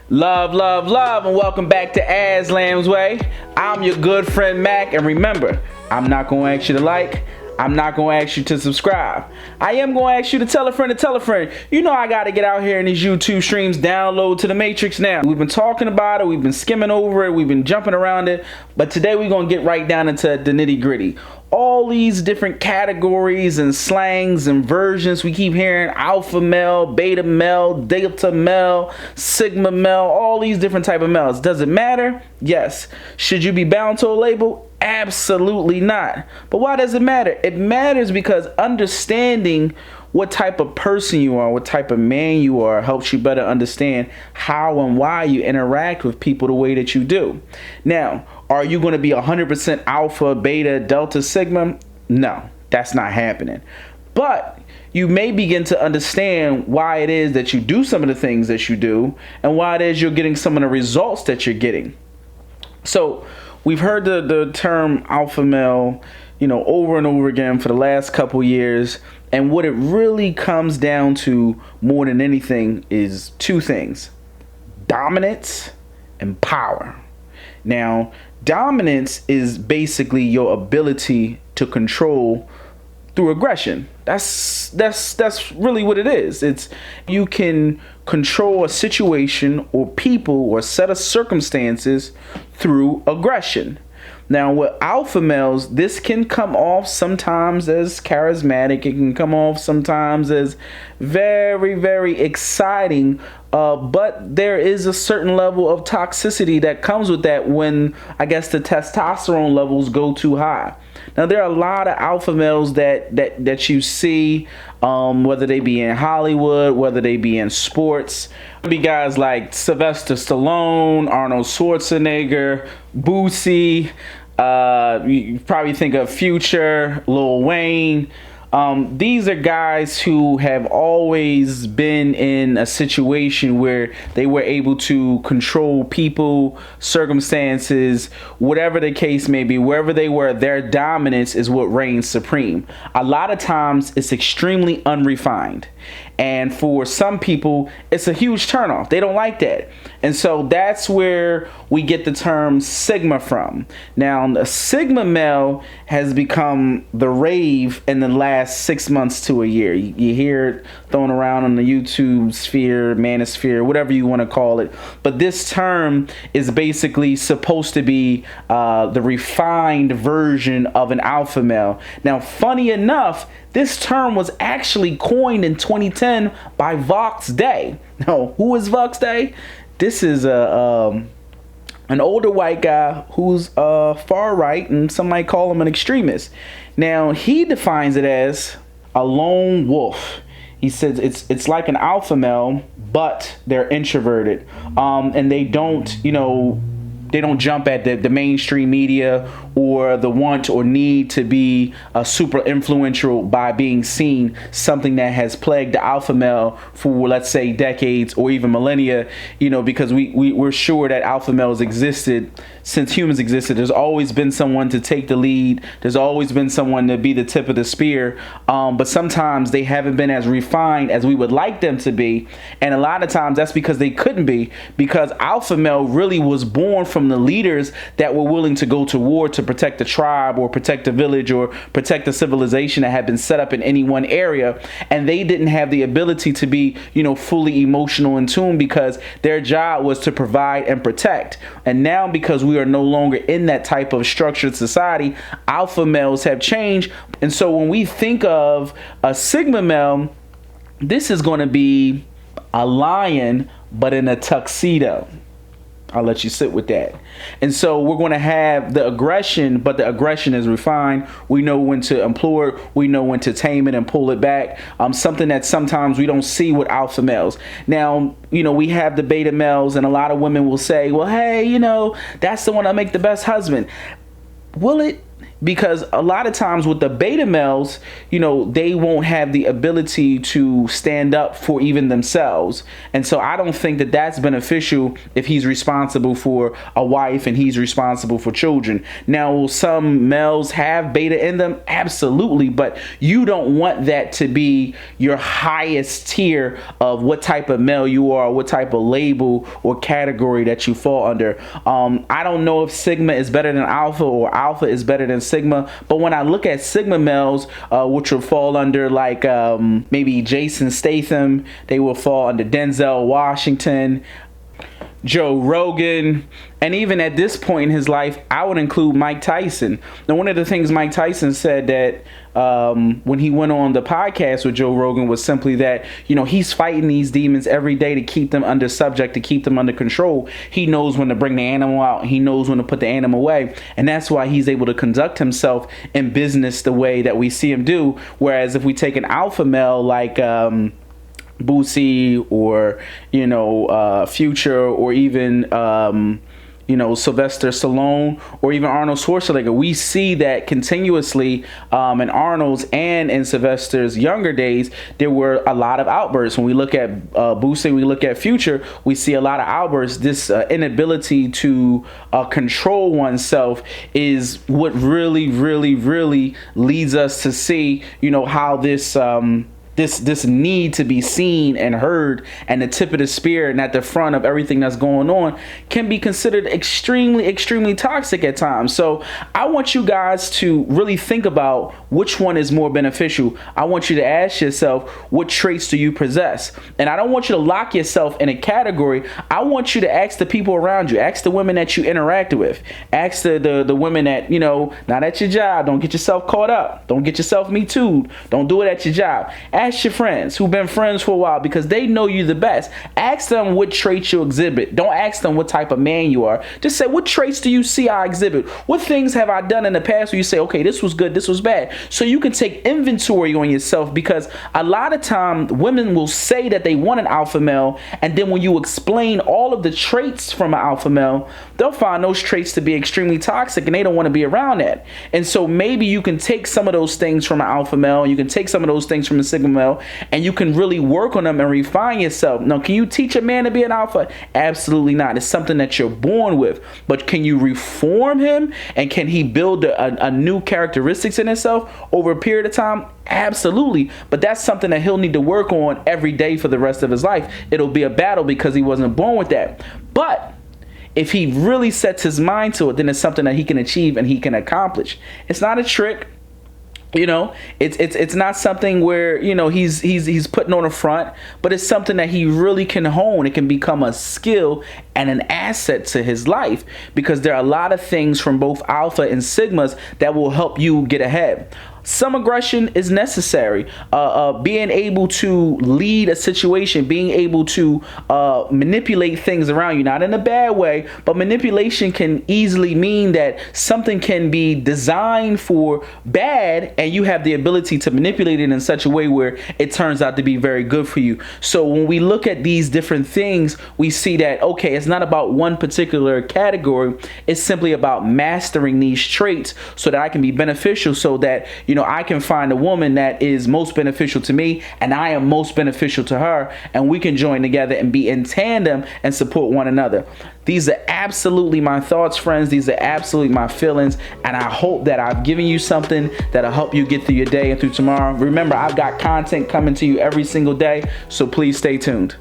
Love, love, love, and welcome back to Aslam's Way. I'm your good friend Mac, and remember, I'm not going to ask you to like, I'm not going to ask you to subscribe. I am going to ask you to tell a friend to tell a friend. You know I got to get out here in these YouTube streams, download to the Matrix now. We've been talking about it, we've been skimming over it, we've been jumping around it, but today we're going to get right down into the nitty gritty. All these different categories and slangs and versions we keep hearing: alpha male, beta male, delta male, sigma male, all these different type of males. Does it matter? Yes. Should you be bound to a label? Absolutely not. But why does it matter? It matters because understanding what type of person you are, what type of man you are, helps you better understand how and why you interact with people the way that you do. Now, are you going to be 100% alpha, beta, delta, sigma? No, that's not happening. But you may begin to understand why it is that you do some of the things that you do and why it is you're getting some of the results that you're getting. So we've heard the term alpha male, over and over again for the last couple years. And what it really comes down to more than anything is two things: dominance and power. Now, dominance is basically your ability to control through aggression. That's really what it is. It's you can control a situation or people or set of circumstances through aggression. Now, with alpha males, this can come off sometimes as charismatic. It can come off sometimes as very, very exciting. But there is a certain level of toxicity that comes with that when, I guess, the testosterone levels go too high. Now, there are a lot of alpha males that you see, whether they be in Hollywood, whether they be in sports. Be guys like Sylvester Stallone, Arnold Schwarzenegger, Boosie. You probably think of Future, Lil Wayne. These are guys who have always been in a situation where they were able to control people, circumstances, whatever the case may be. Wherever they were, their dominance is what reigns supreme. A lot of times it's extremely unrefined. And for some people, it's a huge turnoff. They don't like that. And so that's where we get the term Sigma from. Now, the Sigma male has become the rave in the last 6 months to a year. You hear it thrown around on the YouTube sphere, manosphere, whatever you want to call it. But this term is basically supposed to be the refined version of an alpha male. Now, funny enough, this term was actually coined in 2010 by Vox Day. Now, who is Vox Day? This is an older white guy who's far right, and some might call him an extremist. Now, he defines it as a lone wolf. He says it's like an alpha male, but they're introverted, and they don't, they don't jump at the mainstream media or the want or need to be super influential by being seen, something that has plagued the alpha male for, let's say, decades or even millennia, because we're sure that alpha males existed since humans existed. There's always been someone to take the lead. There's always been someone to be the tip of the spear. But sometimes they haven't been as refined as we would like them to be. And a lot of times that's because they couldn't be, because alpha male really was born from the leaders that were willing to go to war to protect the tribe or protect the village or protect the civilization that had been set up in any one area. And they didn't have the ability to be, fully emotional in tune, because their job was to provide and protect. And now, because we are no longer in that type of structured society, alpha males have changed. And so when we think of a sigma male, this is going to be a lion, but in a tuxedo. I'll let you sit with that. And so we're going to have the aggression, but the aggression is refined. We know when to employ it. We know when to tame it and pull it back. Something that sometimes we don't see with alpha males. Now, we have the beta males, and a lot of women will say, well, hey, that's the one that'll make the best husband. Will it? because a lot of times with the beta males, you know, they won't have the ability to stand up for even themselves. And so I don't think that that's beneficial if he's responsible for a wife and he's responsible for children. Now, will some males have beta in them? Absolutely. But you don't want that to be your highest tier of what type of male you are, what type of label or category that you fall under. I don't know if Sigma is better than Alpha or Alpha is better than Sigma, but when I look at Sigma males, which will fall under like maybe Jason Statham, they will fall under Denzel Washington, Joe Rogan, and even at this point in his life, I would include Mike Tyson. Now, one of the things Mike Tyson said that when he went on the podcast with Joe Rogan was simply that, you know, he's fighting these demons every day to keep them under subject, to keep them under control. He knows when to bring the animal out. He knows when to put the animal away. And that's why he's able to conduct himself in business the way that we see him do. Whereas if we take an alpha male like Boosie or, you know, Future, or even, you know, Sylvester Stallone, or even Arnold Schwarzenegger, we see that continuously in Arnold's and in Sylvester's younger days, there were a lot of outbursts. When we look at Boosie, we look at Future, we see a lot of outbursts. This inability to control oneself is what really, really, really leads us to see, you know, how this this need to be seen and heard, and the tip of the spear and at the front of everything that's going on, can be considered extremely toxic at times. So I want you guys to really think about which one is more beneficial. I want you to ask yourself, what traits do you possess? And I don't want you to lock yourself in a category. I want you to ask the people around you, ask the women that you interact with, ask the women that, you know, not at your job. Don't get yourself caught up. Don't get yourself me too'd. Don't do it at your job. Ask your friends who've been friends for a while, because they know you the best. Ask them what traits you exhibit. Don't ask them what type of man you are. Just say, what traits do you see I exhibit? What things have I done in the past where you say, okay, this was good, this was bad? So you can take inventory on yourself, because a lot of time women will say that they want an alpha male, and then when you explain all of the traits from an alpha male, they'll find those traits to be extremely toxic, and they don't want to be around that. And so maybe you can take some of those things from an alpha male, you can take some of those things from a sigma male, and you can really work on them and refine yourself. Now, can you teach a man to be an alpha? Absolutely not. It's something that you're born with. But can you reform him, and can he build a new characteristics in himself over a period of time? Absolutely. But that's something that he'll need to work on every day for the rest of his life. It'll be a battle because he wasn't born with that. But if he really sets his mind to it, then it's something that he can achieve and he can accomplish. It's not a trick. You know, it's not something where, you know, he's putting on a front, but it's something that he really can hone. It can become a skill and an asset to his life, because there are a lot of things from both alpha and sigmas that will help you get ahead. Some aggression is necessary. Being able to lead a situation, being able to manipulate things around you, not in a bad way, but manipulation can easily mean that something can be designed for bad, and you have the ability to manipulate it in such a way where it turns out to be very good for you. So when we look at these different things, we see that, okay, it's not about one particular category. It's simply about mastering these traits so that I can be beneficial, so that, you know, I can find a woman that is most beneficial to me, and I am most beneficial to her, and we can join together and be in tandem and support one another. These are absolutely my thoughts, friends. These are absolutely my feelings, and I hope that I've given you something that'll help you get through your day and through tomorrow. Remember, I've got content coming to you every single day, so please stay tuned.